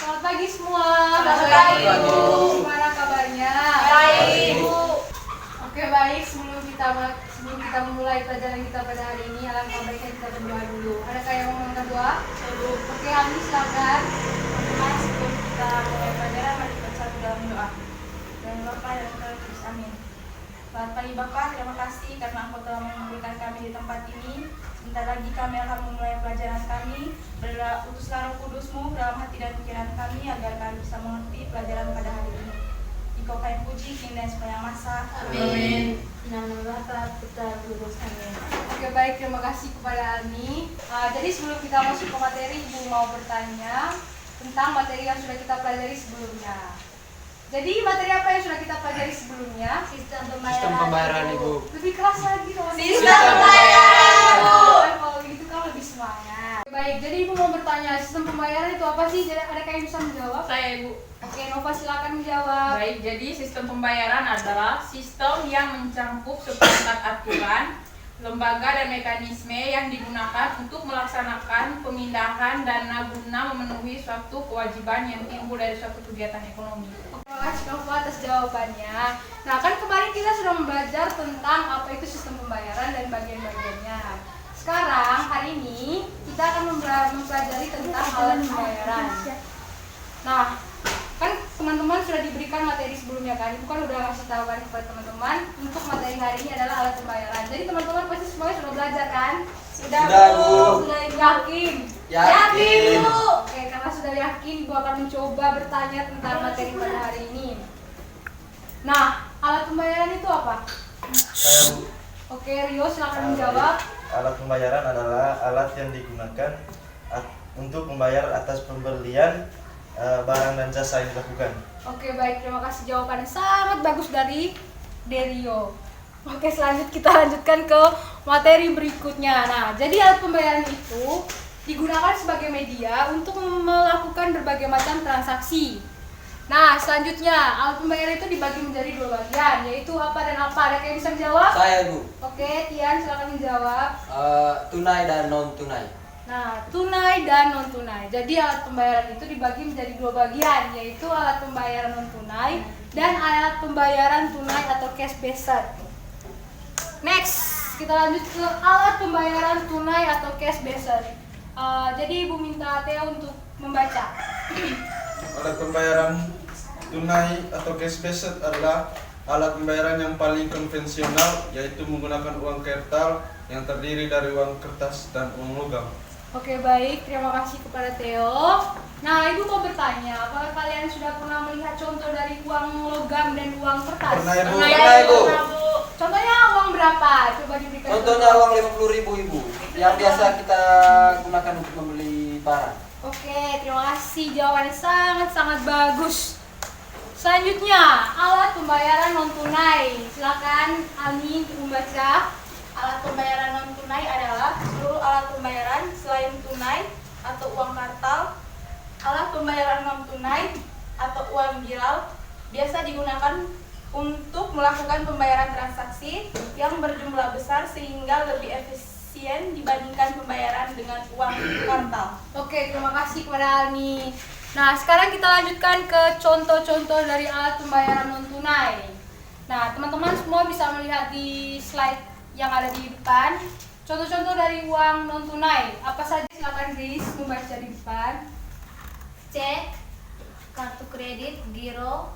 Selamat pagi semua. Selamat pagi, Bu. Gimana kabarnya? Baik, Bu. Oke, baik. Sebelum kita memulai pelajaran kita pada hari ini, alangkah baiknya kita berdoa dulu. Adakah yang mau mengangkat doa? Oke, Ami silakan. Mas, sebelum kita mulai pelajaran, mari kita bersatu dalam doa. Dan Bapa dan Roh Kudus, amin. Selamat pagi Bapak, terima kasih karena Engkau telah mengumpulkan kami di tempat ini. Sebentar lagi kami akan memulai pelajaran kami. Berdoa, utuslah Roh Kudus-Mu dalam hati dan pikiran kami agar kami bisa mengerti pelajaran pada hari ini. Engkau kami puji, kini dan sepanjang masa. Amin. Nama Bapa, Putra, Roh Kudus, amin. Oke, baik. Terima kasih kepada Ami. Jadi sebelum kita masuk ke materi, Ibu mau bertanya tentang materi yang sudah kita pelajari sebelumnya. Jadi materi apa yang sudah kita pelajari sebelumnya? Sistem pembayaran, Ibu. Lebih keras lagi dong. Sistem pembayaran, Ibu. Kalau gitu kan lebih semangat. Baik, jadi Ibu mau bertanya, sistem pembayaran itu apa sih? Jadi ada yang bisa menjawab? Saya, Ibu. Oke, Nova silakan menjawab. Baik, jadi sistem pembayaran adalah sistem yang mencakup seperangkat aturan, lembaga dan mekanisme yang digunakan untuk melaksanakan pemindahan dana guna memenuhi suatu kewajiban yang timbul dari suatu kegiatan ekonomi. Terima kasih Nova atas jawabannya. Nah, kan kemarin kita sudah belajar tentang apa itu sistem pembayaran dan bagian-bagiannya. Sekarang, hari ini, kita akan mempelajari tentang alat pembayaran. Nah, kan teman-teman sudah diberikan materi sebelumnya kan? Ibu kan udah ngasih tahu kan kepada teman-teman untuk materi hari ini adalah alat pembayaran. Jadi teman-teman pasti semuanya sudah belajar kan? Sudah, Bu. Sudah yakin? Yakin. Bu. Oke, karena sudah yakin, Ibu akan mencoba bertanya tentang materi pada hari ini. Nah, alat pembayaran itu apa? Saya, Bu. Oke, Rio silakan menjawab. Alat pembayaran adalah alat yang digunakan untuk membayar atas pembelian barang dan jasa yang dilakukan. Oke, baik, terima kasih jawabannya sangat bagus dari Rio. Oke, selanjutnya kita lanjutkan ke materi berikutnya. Nah, jadi alat pembayaran itu digunakan sebagai media untuk melakukan berbagai macam transaksi. Nah, selanjutnya alat pembayaran itu dibagi menjadi dua bagian, yaitu apa dan apa. Ada yang bisa menjawab? Saya, Bu. Oke, Tian silakan menjawab. Tunai dan non tunai. Nah, tunai dan non tunai. Jadi alat pembayaran itu dibagi menjadi dua bagian, yaitu alat pembayaran non tunai dan alat pembayaran tunai atau cash based. Next, kita lanjut ke alat pembayaran tunai atau cash based. Jadi Ibu minta Theo untuk membaca. Alat pembayaran tunai atau cash based adalah alat pembayaran yang paling konvensional, yaitu menggunakan uang kertal yang terdiri dari uang kertas dan uang logam. Oke, baik, terima kasih kepada Theo. Nah, Ibu mau bertanya, apakah kalian sudah pernah melihat contoh dari uang logam dan uang kertas? Pernah, Ibu. Pernah, Ibu. Contohnya uang berapa? Coba diberikan. Contohnya uang 50.000, Ibu, yang biasa kita gunakan untuk membeli barang. Oke, terima kasih. Jawabannya sangat-sangat bagus. Selanjutnya, alat pembayaran non tunai. Silakan Ani untuk membaca. Alat pembayaran non tunai adalah seluruh alat pembayaran selain tunai atau uang kartal. Alat pembayaran non tunai atau uang giral biasa digunakan untuk melakukan pembayaran transaksi yang berjumlah besar sehingga lebih efisien dibandingkan pembayaran dengan uang kartal. Oke, terima kasih kepada Ani. Nah, sekarang kita lanjutkan ke contoh-contoh dari alat pembayaran non tunai. Nah, teman-teman semua bisa melihat di slide yang ada di depan. Contoh-contoh dari uang non tunai. Apa saja? Silakan Grace membaca di depan. Cek, kartu kredit, giro,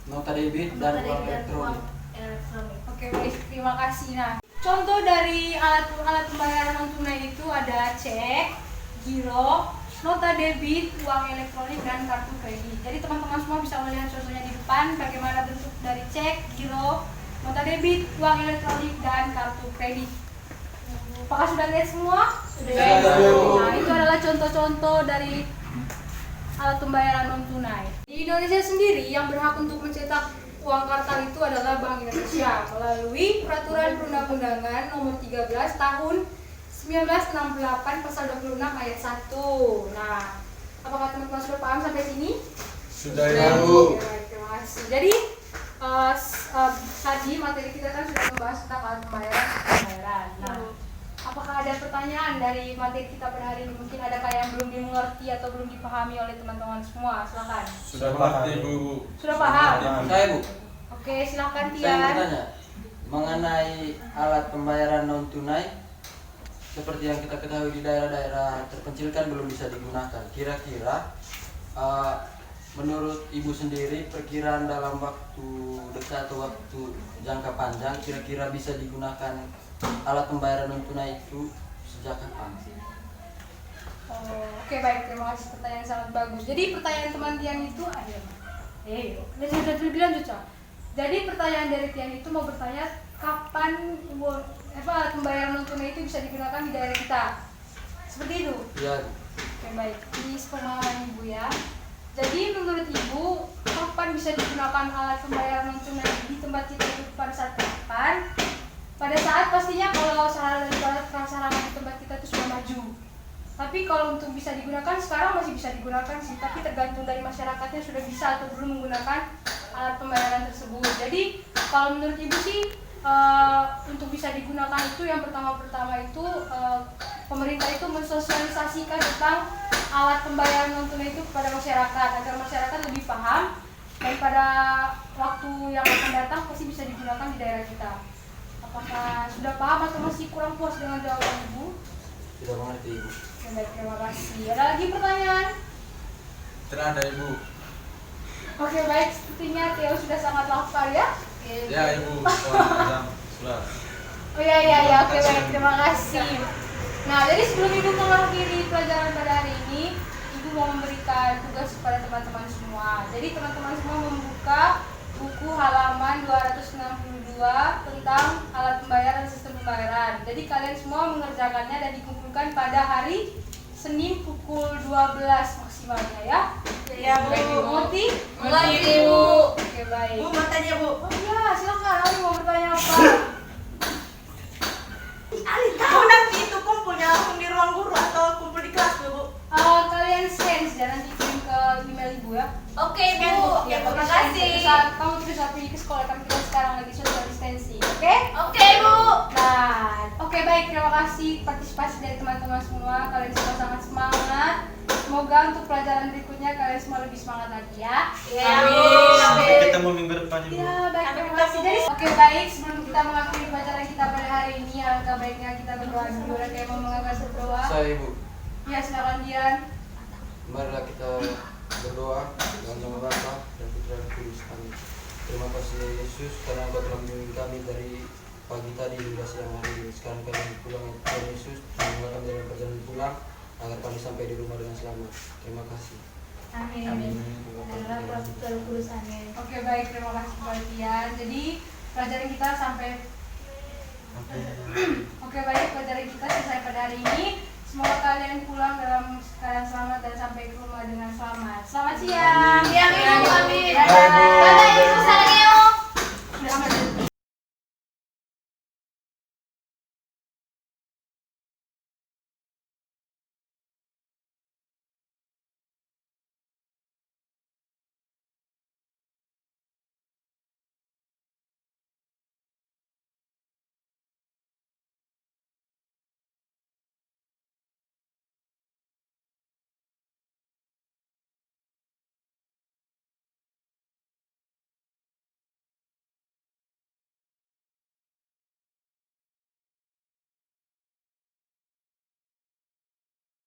Nota debit dan uang elektronik. elektronik. Oke, baik, terima kasih. Nah, contoh dari alat pembayaran non tunai itu ada cek, giro, nota debit, uang elektronik, dan kartu kredit. Jadi teman-teman semua bisa melihat contohnya di depan bagaimana bentuk dari cek, giro, nota debit, uang elektronik, dan kartu kredit. Apakah sudah lihat semua? Sudah. Nah, itu adalah contoh-contoh dari alat pembayaran non tunai. Di Indonesia sendiri yang berhak untuk mencetak uang kartal itu adalah Bank Indonesia melalui Peraturan Perundang-undangan Nomor 13 Tahun 1968 Pasal 26 Ayat 1. Nah, apakah teman-teman sudah paham sampai sini? Sudah, Ya, Ibu. baik, terima kasih. Jadi tadi materi kita kan sudah membahas tentang alat pembayaran. Nah, Apakah ada pertanyaan dari materi kita pada hari ini? Mungkin adakah yang belum dimengerti atau belum dipahami oleh teman-teman semua? Silakan. Sudah mengerti Bu. Sudah paham? Saya Bu, Oke, silakan saya mau Tian. bertanya mengenai alat pembayaran non tunai. Seperti yang kita ketahui di daerah-daerah terpencil kan belum bisa digunakan. Kira-kira menurut Ibu sendiri perkiraan dalam waktu dekat atau waktu jangka panjang kira-kira bisa digunakan alat pembayaran non tunai itu sejak kapan? Oke, baik, terima kasih, pertanyaan sangat bagus. Jadi pertanyaan teman Tian itu sudah dibilang Cuca. Jadi pertanyaan dari Tian itu mau bertanya kapan alat pembayaran non tunai itu bisa digunakan di daerah kita. Seperti itu. Iya. Oke, baik. Ini pemahaman Ibu ya. Jadi menurut Ibu, kapan bisa digunakan alat pembayaran non tunai di tempat kita itu pada saat kapan? Pada saat pastinya kalau sarana dan prasarana di tempat kita itu sudah maju. Tapi kalau untuk bisa digunakan sekarang masih bisa digunakan sih, tapi tergantung dari masyarakatnya sudah bisa atau belum menggunakan alat pembayaran tersebut. Jadi kalau menurut Ibu sih untuk bisa digunakan itu yang pertama itu pemerintah itu mensosialisasikan tentang alat pembayaran non tunai itu kepada masyarakat agar masyarakat lebih paham dan pada waktu yang akan datang pasti bisa digunakan di daerah kita. Apakah sudah paham atau masih kurang puas dengan jawaban Ibu? Tidak mengerti Ibu. Ya, baik, terima kasih. Ada lagi pertanyaan? Tidak ada Ibu. Oke, baik, sepertinya Theo sudah sangat hafal ya. Oke. Ya Ibu. Sudah. Oh iya, oke, baik, terima kasih. Nah, jadi sebelum Ibu mengakhiri pelajaran pada hari ini, Ibu mau memberikan tugas kepada teman-teman semua. Jadi teman-teman semua membuka buku halaman 262 tentang alat pembayaran dan sistem pembayaran. Jadi kalian semua mengerjakannya dan dikumpulkan pada hari Senin pukul 12 maksimalnya ya. Ya Bu. Baik, Ibu mengerti? Mengerti Bu. Oke, baik. Bu mau tanya Bu. Oh iya, silakan. Ali mau bertanya apa? Ali tahu nanti itu kumpulnya langsung di ruang guru atau kumpul di kelas Bu? Kalian send ya, nanti kirim ke email Ibu ya. Oke Bu. Ya, Terima kamu kasih. Kamu terus pergi ke sekolah, kan kita sekarang lagi social distancing, oke? Oke Bu. Nah, oke, baik, terima kasih partisipasi dari teman-teman semua. Kalian semua sangat semangat. Semoga untuk pelajaran berikutnya kalian semua lebih semangat lagi ya. Ya Bu. Sampai ketemu minggu depan Ibu. Ya, baik, Sampai terima kasih. ketemu. Jadi, oke, baik, sebelum kita mengakhiri pelajaran kita pada hari ini, alangkah baiknya kita berdoa dulu. Ada yang mau mengangkat berdoa? Saya Ibu. Ya, silakan Dian. Marilah kita berdoa dalam nama Bapa dan Putra dan Kudus. Amin. Terima kasih ya Yesus karena Engkau telah membimbing kami dari pagi tadi hingga siang hari ini. Sekarang kami pulang ya Tuhan Yesus, membawa kami dalam perjalanan pulang agar kami sampai di rumah dengan selamat. Terima kasih. Amin. Oke, baik, terima kasih Pak Dian. Jadi pelajaran kita sampai Oke, baik, pelajaran kita selesai pada hari ini. Semoga kalian pulang dalam keadaan selamat dan sampai ke rumah dengan selamat. Selamat siang.